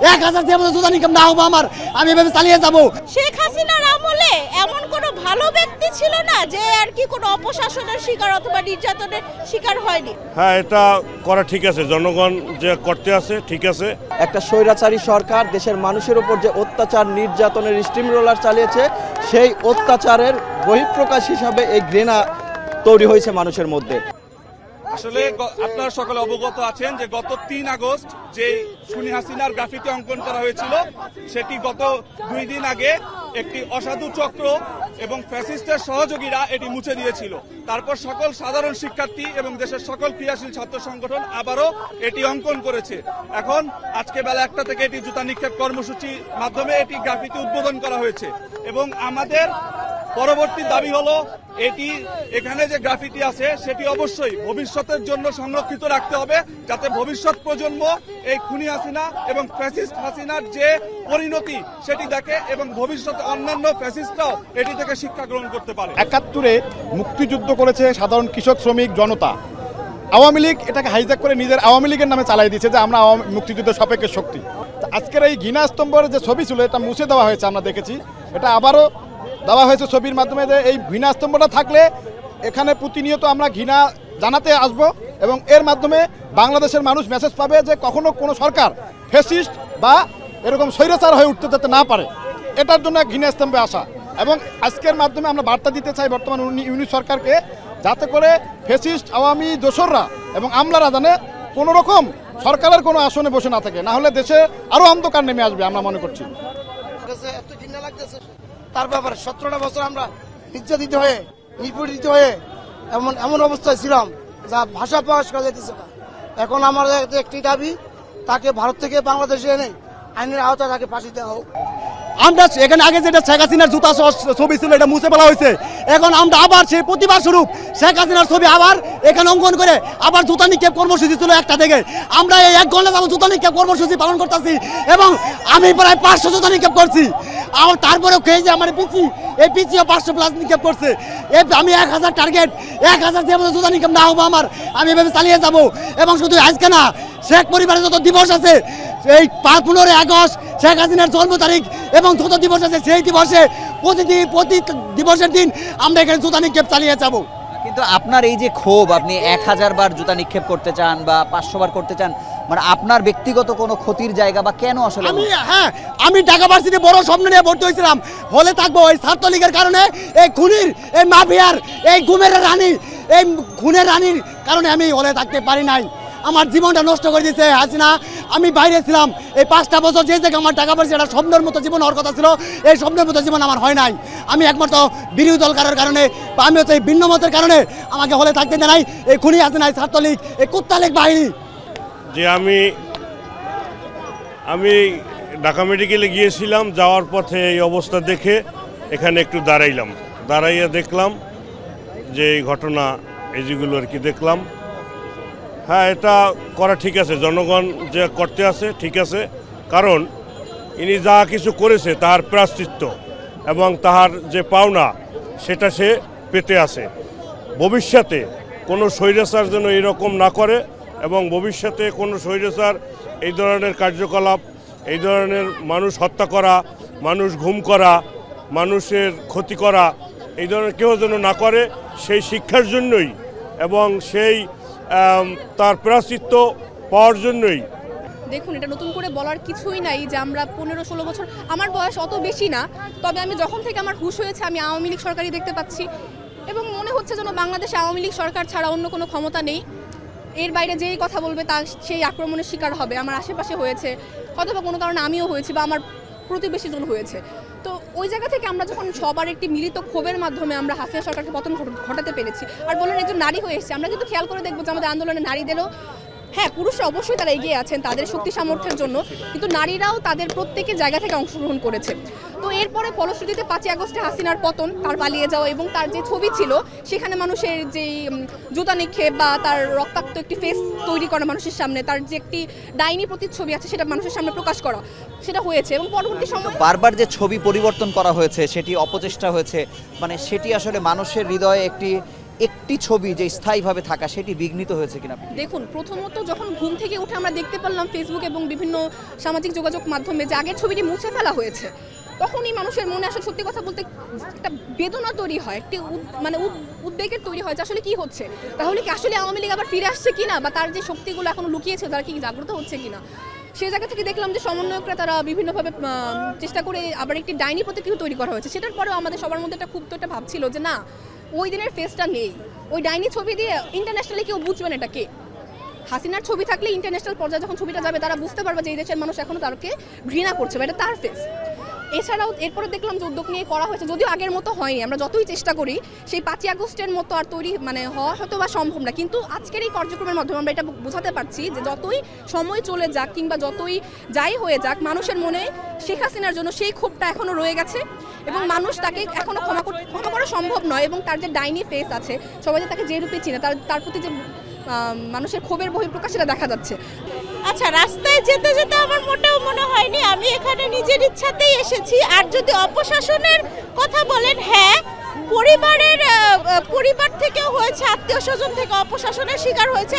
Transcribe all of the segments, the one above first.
1000 দিয়ে জুতা নিক্ষেপ না হবো আমার, আমি এভাবে চালিয়ে যাব। শেখ হাসিনার আমলে এমন কোনো ভালো ব্যক্তি ছিল না যে আর কি কোনো অপশাসনের শিকার অথবা নির্যাতনের শিকার হয়নি। হ্যাঁ, এটা করা ঠিক আছে, জনগণ যে করতে আছে ঠিক আছে। একটা স্বৈরাচারী সরকার দেশের মানুষের উপর যে অত্যাচার নির্যাতনের স্টিম রোলার চালিয়েছে, সেই অত্যাচারের বহিঃপ্রকাশ হিসাবে এই ঘৃণা তৈরি হয়েছে মানুষের মধ্যে। আসলে আপনারা সকলে অবগত আছেন যে গত 3 আগস্ট যে খুনি হাসিনার গ্রাফিতি অঙ্কন করা হয়েছিল, সেটি গত 2 দিন আগে একটি অসাধু চক্র এবং ফ্যাসিস্টের সহযোগীরা এটি মুছে দিয়েছিল। তারপর সকল সাধারণ শিক্ষার্থী এবং দেশের সকল ক্রিয়াশীল ছাত্র সংগঠন আবারও এটি অঙ্কন করেছে। এখন আজকে বেলা 1টা থেকে এটি জুতা নিক্ষেপ কর্মসূচির মাধ্যমে এটি গ্রাফিতি উদ্বোধন করা হয়েছে এবং আমাদের পরবর্তী দাবি হলো এখানে যে গ্রাফিতি আছে সেটি অবশ্যই ভবিষ্যতের জন্য সংরক্ষিত রাখতে হবে, যাতে ভবিষ্যৎ প্রজন্ম এই খুনি হাসিনা এবং ফ্যাসিস্ট হাসিনার যে পরিণতি সেটি দেখে এবং ভবিষ্যতে অন্যান্য ফ্যাসিস্টরাও এটি থেকে শিক্ষা গ্রহণ করতে পারে। 71-এ মুক্তিযুদ্ধ করেছে সাধারণ কৃষক শ্রমিক জনতা। আওয়ামী লীগ এটাকে হাইজ্যাক করে নিজের আওয়ামী লীগের নামে চালাই দিয়েছে যে আমরা মুক্তিযুদ্ধের সপক্ষে শক্তি। আজকের এই ঘৃণা স্তম্ভের যে ছবি ছিল এটা মুছে দেওয়া হয়েছে, আমরা দেখেছি। এটা আবারও দেওয়া হয়েছে ছবির মাধ্যমে যে এই ঘৃণা স্তম্ভটা থাকলে এখানে প্রতিনিয়ত আমরা ঘৃণা জানাতে আসব এবং এর মাধ্যমে বাংলাদেশের মানুষ মেসেজ পাবে যে কখনো কোনো সরকার ফ্যাসিস্ট বা এরকম স্বৈরাচার হয়ে উঠতে যেতে না পারে, এটার জন্য ঘৃণা স্তম্ভে আসা। এবং আজকের মাধ্যমে আমরা বার্তা দিতে চাই বর্তমান ইউনিট সরকারকে, যাতে করে ফ্যাসিস্ট আওয়ামী দোসররা এবং আমলারা জানে কোনো রকম সরকারের কোনো আসনে বসে না থাকে, না হলে দেশে আরও অন্ধকার নেমে আসবে আমরা মনে করছি। এত ঘৃণা লাগতেছে তার ব্যাপারে 17টা বছর আমরা নির্যাতিত হয়ে নিপীড়িত হয়ে এমন অবস্থায় ছিলাম যা ভাষা প্রকাশ করা যাইতেছে না। এখন আমাদের একটি দাবি, তাকে ভারত থেকে বাংলাদেশে এনে আইনের আওতায় তাকে ফাঁসি দেওয়া হোক। আমরা এখানে আগে যেটা শেখ হাসিনার জুতা ছবি ছিল এটা মুছে ফেলা হয়েছে, এখন আমরা আবার সেই প্রতিবাদ স্বরূপ শেখ হাসিনার ছবি আবার এখানে অঙ্কন করে আবার জুতা নিক্ষেপ কর্মসূচি ছিল 1টা থেকে। আমরা এই 1 ঘন্টা যাবত জুতা নিক্ষেপ কর্মসূচি পালন করতেছি এবং আমি প্রায় 500 জুতা নিক্ষেপ করছি। আর তারপরেও খেয়ে যে আমার এই পিছিয়ে 500+ নিক্ষেপ করছে। আমি 1000 টার্গেট, 1000 দিয়ে জুতা নিক্ষেপ না হবো আমার, আমি এভাবে চালিয়ে যাব। এবং শুধু আজকে না, শেখ পরিবারের যত দিবস আছে, এই 15 আগস্ট শেখ হাসিনার জন্ম তারিখ এবং যত দিবস আছে সেই দিবসে প্রতি দিবসের দিন আমরা এখানে জুতা নিক্ষেপ চালিয়ে যাব। কিন্তু আপনার এই যে ক্ষোভ, আপনি 1000 বার জুতা নিক্ষেপ করতে চান বা 500 বার করতে চান, মানে আপনার ব্যক্তিগত কোনো ক্ষতির জায়গা বা কেন আসলে? আমি ঢাকা ভার্সিটি বড় স্বপ্ন নিয়ে ভর্তি হয়েছিলাম, হলে থাকবো। ওই ছাত্রলীগের কারণে, এই খুনির, এই মাফিয়ার, এই গুমের রানী, এই খুনের রানীর কারণে আমি হলে থাকতে পারি নাই। আমার জীবনটা নষ্ট করে দিয়েছে হাসিনা। আমি বাইরে ছিলাম এই 5টা বছর, যে জায়গায় আমার টাকা পয়সা একটা স্বপ্নের মতো জীবন হওয়ার কথা ছিল, এই স্বপ্নের মতো জীবন আমার হয় নাই। আমি একমাত্র বিরোধী দল কারোর কারণে বা আমি হচ্ছে এই ভিন্ন মতের কারণে আমাকে হলে থাকতে দেয় নাই এই খুনি হাসিনা, এই ছাত্রলীগ, এই কুত্তালীগ বাহিনী। যে আমি ঢাকা মেডিকেলে গিয়েছিলাম, যাওয়ার পথে এই অবস্থা দেখে এখানে একটু দাঁড়াইয়া দেখলাম যে এই ঘটনা, এই যেগুলো আর কি দেখলাম। হ্যাঁ, এটা করা ঠিক আছে, জনগণ যে করতে আছে ঠিক আছে, কারণ ইনি যা কিছু করেছে তার প্রায়শ্চিত্ত এবং তাহার যে পাওনা সেটা সে পেতে আছে। ভবিষ্যতে কোনো স্বৈরাচার যেন এরকম না করে এবং ভবিষ্যতে কোনো স্বৈরাচার এই ধরনের কার্যকলাপ, এই ধরনের মানুষ হত্যা করা, মানুষ গুম করা, মানুষের ক্ষতি করা, এই ধরনের কেউ যেন না করে, সেই শিক্ষার জন্যই এবং সেই তার প্রায়শ্চিত্ত পাওয়ার জন্যই। দেখুন, এটা নতুন করে বলার কিছুই নাই যে আমরা 15-16 বছর, আমার বয়স অত বেশি না, তবে আমি যখন থেকে আমার হুঁশ হয়েছে আমি আওয়ামী লীগ সরকারই দেখতে পাচ্ছি এবং মনে হচ্ছে যেন বাংলাদেশে আওয়ামী লীগ সরকার ছাড়া অন্য কোনো ক্ষমতা নেই। এর বাইরে যেই কথা বলবে তা সেই আক্রমণের শিকার হবে। আমার আশেপাশে হয়েছে, অথবা কোনো কারণে আমিও হয়েছি বা আমার প্রতিবেশীজন হয়েছে। তো ওই জায়গা থেকে আমরা যখন সবার একটি মিলিত ক্ষোভের মাধ্যমে আমরা হাসিনা সরকারকে পতন ঘটাতে পেরেছি, আর বললেন একজন নারী হয়ে এসেছে, আমরা কিন্তু খেয়াল করে দেখবো যে আমাদের আন্দোলনে নারীদেরও, হ্যাঁ পুরুষরা অবশ্যই তারা এগিয়ে আছেন তাদের শক্তি সামর্থ্যের জন্য, কিন্তু নারীরাও তাদের প্রত্যেকের জায়গা থেকে অংশগ্রহণ করেছে। তো এরপরে ফলশ্রুতিতে 5 আগস্টে হাসিনার পতন, তার পালিয়ে যাওয়া এবং তার যে ছবি ছিল সেখানে মানুষের যেই জুতা নিক্ষেপ বা তার রক্তাক্ত একটি ফেস তৈরি করা মানুষের সামনে, তার যে একটি ডাইনি প্রতিচ্ছবি আছে সেটা মানুষের সামনে প্রকাশ করা, সেটা হয়েছে। এবং পরবর্তী সময় বারবার যে ছবি পরিবর্তন করা হয়েছে, সেটি অপচেষ্টা হয়েছে, মানে সেটি আসলে মানুষের হৃদয়ে একটি একটি ছবি যে স্থায়ীভাবে থাকা সেটি বিঘ্নিত হয়েছে কিনা? দেখুন, প্রথমত যখন ঘুম থেকে উঠে আমরা দেখতে পারলাম ফেসবুক এবং বিভিন্ন সামাজিক যোগাযোগ মাধ্যমে যে আগের ছবিটি মুছে ফেলা হয়েছে, তখনই মানুষের মনে আসলে সত্যি কথা বলতে একটা বেদনা তৈরি হয়, একটি উদ্বেগের তৈরি হয় যে আসলে কি হচ্ছে, তাহলে কি আসলে আওয়ামী লীগ আবার ফিরে আসছে কিনা, বা তার যে শক্তিগুলো এখনো লুকিয়েছে তারা কি জাগ্রত হচ্ছে কিনা। সেই জায়গা থেকে দেখলাম যে সমন্বয়করা তারা বিভিন্নভাবে চেষ্টা করে আবার একটি ডাইনি প্রতীকী তৈরি করা হয়েছে। সেটার পরেও আমাদের সবার মধ্যে একটা খুব তো একটা ভাবছিল যে না, ওই দিনের ফেসটা নেই, ওই ডাইনি ছবি দিয়ে ইন্টারন্যাশনালি কেউ বুঝবেন এটা কে। হাসিনার ছবি থাকলে ইন্টারন্যাশনাল পর্যায়ে যখন ছবিটা যাবে তারা বুঝতে পারবে যে এই দেশের মানুষ এখনো তাকে ঘৃণা করছে, বা এটা তার ফেস। এছাড়াও এরপরে দেখলাম যে উদ্যোগ নিয়ে করা হয়েছে, যদিও আগের মতো হয়নি, আমরা যতই চেষ্টা করি সেই 5ই আগস্টের মতো আর তৈরি হওয়া হয়তো বা সম্ভব না, কিন্তু আজকের এই কার্যক্রমের মাধ্যমে আমরা এটা বোঝাতে পারছি যে যতই সময় চলে যাক কিংবা যতই যাই হয়ে যাক, মানুষের মনে শেখ হাসিনার জন্য সেই ক্ষোভটা এখনো রয়ে গেছে এবং মানুষ তাকে এখনো ক্ষমা করা সম্ভব নয়, এবং তার যে ডাইনি ফেস আছে, সবাই যে তাকে যে রূপে চিনে, তার প্রতি যে মানুষের ক্ষোভের বহিঃপ্রকাশ সেটা দেখা যাচ্ছে। আচ্ছা, রাস্তায় যেতে যেতে আমার মোটেও মনে হয়নি আমি এখানে নিজের ইচ্ছাতেই এসেছি। আর যদি অপশাসনের কথা বলেন, হ্যাঁ, পরিবার থেকেও হয়েছে, আত্মীয় স্বজন থেকে অপশাসনের শিকার হয়েছে।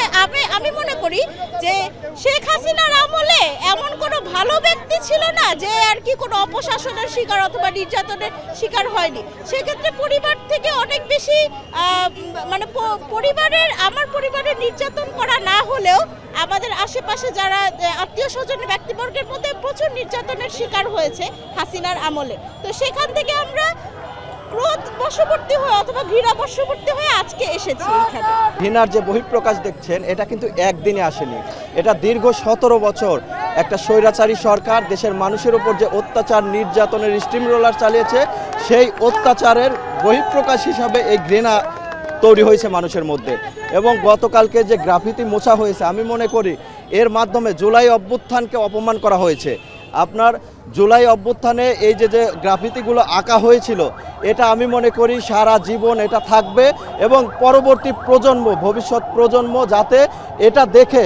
আমি মনে করি যে শেখ হাসিনার আমলে এমন কোনো ভালো ব্যক্তি ছিল না যে আর কি কোনো অপশাসনের শিকার অথবা নির্যাতনের শিকার হয়নি। সেক্ষেত্রে পরিবার থেকে অনেক বেশি আমার পরিবারের নির্যাতন করা না হলেও আমাদের আশেপাশে যারা আত্মীয় স্বজনের ব্যক্তিবর্গের মধ্যে প্রচুর নির্যাতনের শিকার হয়েছে হাসিনার আমলে। তো সেখান থেকে আমরা ক্রোধ বশবর্তী হয়ে অথবা ঘৃণা বশবর্তী হয়ে আজকে এসেছি এখানে। ঘৃণার যে বহিঃপ্রকাশ দেখছেন, এটা কিন্তু একদিনে আসেনি, এটা দীর্ঘ 17 বছর একটা স্বৈরাচারী সরকার দেশের মানুষের উপর যে অত্যাচার নির্যাতনের স্টিম রোলার চালিয়েছে, সেই অত্যাচারের বহিঃপ্রকাশ হিসাবে এই ঘৃণা তৈরি হয়েছে মানুষের মধ্যে। এবং গতকালকে যে গ্রাফিতি মোছা হয়েছে, আমি মনে করি এর মাধ্যমে জুলাই অভ্যুত্থানকে অপমান করা হয়েছে। আপনার জুলাই অভ্যুত্থানে এই যে গ্রাফিতিগুলো আঁকা হয়েছিল, এটা আমি মনে করি সারা জীবন এটা থাকবে এবং পরবর্তী প্রজন্ম, ভবিষ্যৎ প্রজন্ম যাতে এটা দেখে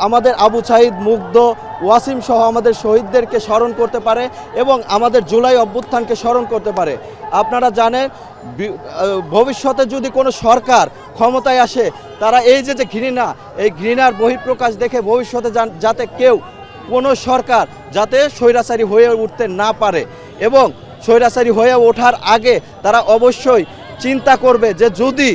আমাদের আবু সাঈদ, মুগ্ধ, ওয়াসিম সহ আমাদের শহীদদেরকে স্মরণ করতে পারে এবং আমাদের জুলাই অভ্যুত্থানকে স্মরণ করতে পারে। আপনারা জানেন, ভবিষ্যতে যদি কোনো সরকার ক্ষমতায় আসে, তারা এই যে ঘৃণা, এই ঘৃণার বহিঃপ্রকাশ দেখে ভবিষ্যতে যাতে কোনো সরকার যাতে স্বৈরাচারী হয়ে উঠতে না পারে, এবং স্বৈরাচারী হয়ে ওঠার আগে তারা অবশ্যই চিন্তা করবে যে যদি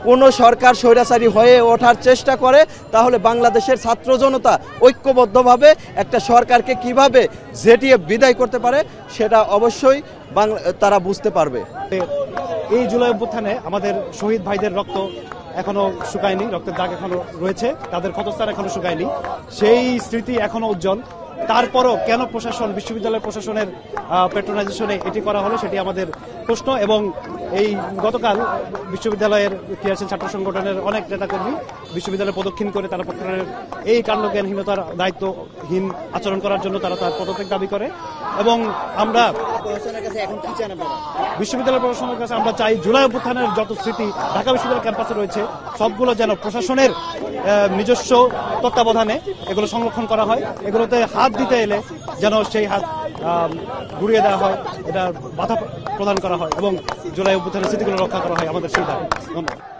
কোনো সরকার স্বৈরাচারী হয়ে ওঠার চেষ্টা করে, তাহলে বাংলাদেশের ছাত্র জনতা ঐক্যবদ্ধভাবে একটা সরকারকে কিভাবে ঝেঁটিয়ে বিদায় করতে পারে সেটা অবশ্যই তারা বুঝতে পারবে। এই জুলাই অভ্যুত্থানে আমাদের শহীদ ভাইদের রক্ত এখনো শুকায়নি, রক্তের দাগ এখনো রয়েছে, তাদের ক্ষতস্থান এখনো শুকায়নি, সেই স্মৃতি এখনো উজ্জ্বল। তারপরও কেন প্রশাসন, বিশ্ববিদ্যালয় প্রশাসনের পেট্রোনাইজেশনে এটি করা হলো সেটি আমাদের প্রশ্ন। এবং এই গতকাল বিশ্ববিদ্যালয়ের ক্রিয়াশীল ছাত্র সংগঠনের অনেক নেতাকর্মী বিশ্ববিদ্যালয় প্রদক্ষিণ করে তারা প্রক্টরের এই কাণ্ডজ্ঞানহীনতার দায়িত্বহীন আচরণ করার জন্য তার পদত্যাগ দাবি করে। এবং আমরা বিশ্ববিদ্যালয় প্রশাসনের কাছে আমরা চাই জুলাই অভ্যুত্থানের যত স্মৃতি ঢাকা বিশ্ববিদ্যালয় ক্যাম্পাসে রয়েছে সবগুলো যেন প্রশাসনের নিজস্ব তত্ত্বাবধানে এগুলো সংরক্ষণ করা হয়। এগুলোতে হাত দিতে এলে যেন সেই হাত ঘুরিয়ে দেওয়া হয়, এটা বাধা প্রদান করা হয় এবং জুলাই অভ্যুত্থানের স্মৃতিগুলো রক্ষা করা হয়, আমাদের সেই দাবি। ধন্যবাদ।